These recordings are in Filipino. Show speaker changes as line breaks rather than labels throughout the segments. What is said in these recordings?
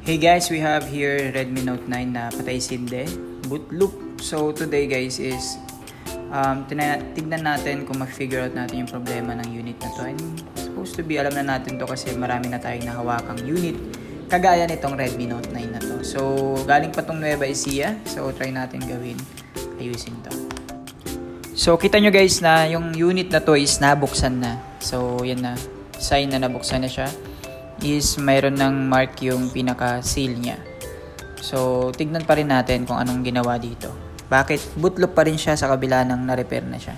Hey guys, we have here Redmi Note 9 na patay sinde, boot loop. So today guys is tignan natin kung ma-figure out natin yung problema ng unit na to. And supposed to be alam na natin to kasi marami na tayong nahawakang unit kagaya nitong Redmi Note 9 na to. So galing pa tong Nueva Ecija, so try natin gawin, ayusin to. So kita nyo guys na yung unit na to is nabuksan na. So yan na, sign na nabuksan na siya. Is mayroon ng mark yung pinaka-seal niya. So, tignan pa rin natin kung anong ginawa dito. Bakit boot loop pa rin siya sa kabila ng na-repair na siya.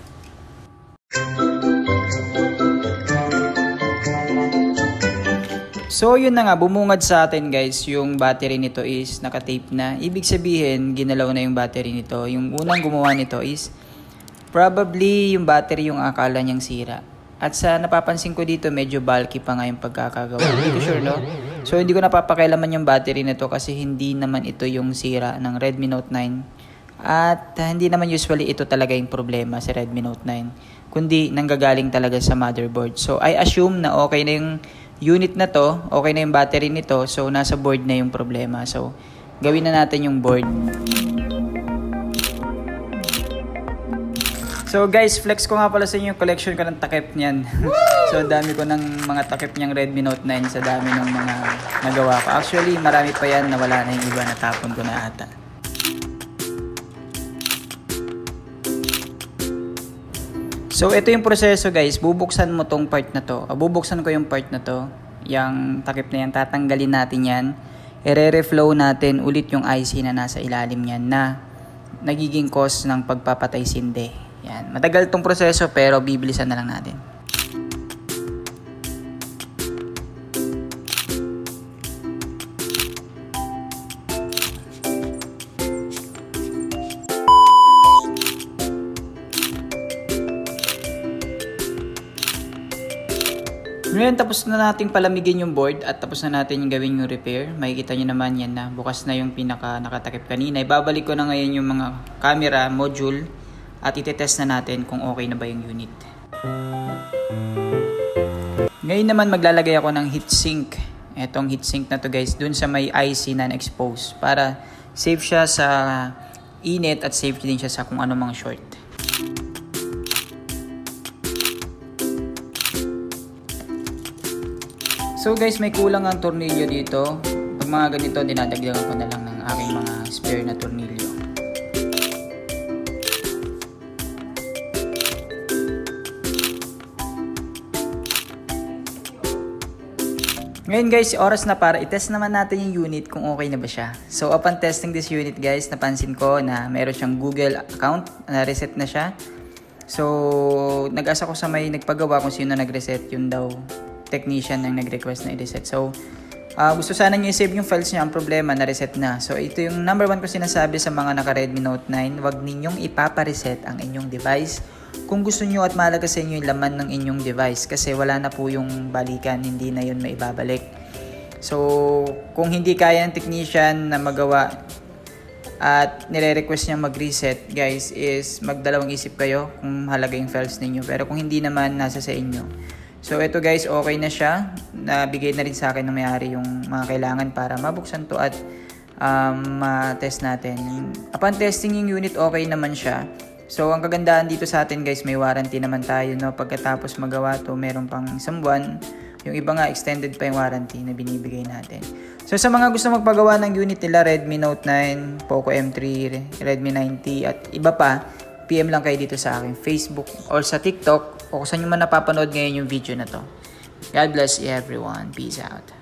So, yun na nga, bumungad sa atin guys, yung battery nito is naka-tape na. Ibig sabihin, ginalaw na yung battery nito. Yung unang gumawa nito is probably yung battery yung akala niyang sira. At sa napapansin ko dito, medyo bulky pa nga yung pagkakagawa. Hindi ko sure, no? So, hindi ko napapakailaman yung battery nito kasi hindi naman ito yung sira ng Redmi Note 9. At hindi naman usually ito talaga yung problema sa Redmi Note 9. Kundi nanggagaling talaga sa motherboard. So, I assume na okay na yung unit na to, okay na yung battery nito. So, nasa board na yung problema. So, gawin na natin yung board. So guys, flex ko nga pala sa inyo yung collection ko ng takip niyan. So dami ko ng mga takip niyang Redmi Note 9 sa dami ng mga nagawa ko. Actually, marami pa yan na wala na yung iba, natapon ko na ata. So ito yung proseso guys, bubuksan mo tong part na to. Bubuksan ko yung part na to, yung takip na yan, tatanggalin natin yan. I-reflow natin ulit yung IC na nasa ilalim niyan na nagiging cause ng pagpapatay sinde. Yan. Matagal tong proseso pero bibilisan na lang natin. Ngayon tapos na nating palamigin yung board at tapos na natin yung gawin yung repair. Makikita nyo naman yan na bukas na yung nakatakip kanina. Ibabalik ko na ngayon yung mga camera module at itetest na natin kung okay na ba yung unit. Ngayon naman maglalagay ako ng heatsink. Etong heatsink na to guys, dun sa may IC na expose para safe siya sa init at safe din siya sa kung ano mga short. So guys, may kulang ang tornilyo dito. Pag mga ganito, dinadagdagan ko na lang ng aking mga spare na tornilyo. Ngayon guys, oras na para i-test naman natin yung unit kung okay na ba siya. So upon testing this unit guys, napansin ko na meron siyang Google account na reset na siya. So nag-asa ko sa may nagpagawa kung sino nag-reset, yun daw technician ang nag-request na i-reset. So gusto sana niya i-save yung files niya, ang problema na-reset na. So ito yung number 1 ko sinasabi sa mga naka-Redmi Note 9, wag ninyong ipapa-reset ang inyong device kung gusto nyo at mahalaga sa inyo yung laman ng inyong device kasi wala na po yung balikan, hindi na yun maibabalik. So kung hindi kaya ng technician na magawa at nire-request niya mag-reset guys, is magdalawang isip kayo kung mahalaga yung files ninyo. Pero kung hindi naman, nasa sa inyo. So ito guys, okay na siya. Nabigay na rin sa akin ng may-ari yung mga kailangan para mabuksan to at ma-test natin. Upon testing yung unit, okay naman siya. So ang kagandahan dito sa atin guys, may warranty naman tayo, no? Pagkatapos magawa to, meron pang isang buwan. Yung iba nga, extended pa yung warranty na binibigay natin. So sa mga gusto magpagawa ng unit nila, Redmi Note 9, Poco M3, Redmi 9T at iba pa, PM lang kayo dito sa aking Facebook or sa TikTok o kung saan nyo man napapanood ngayon yung video na to. God bless you everyone. Peace out.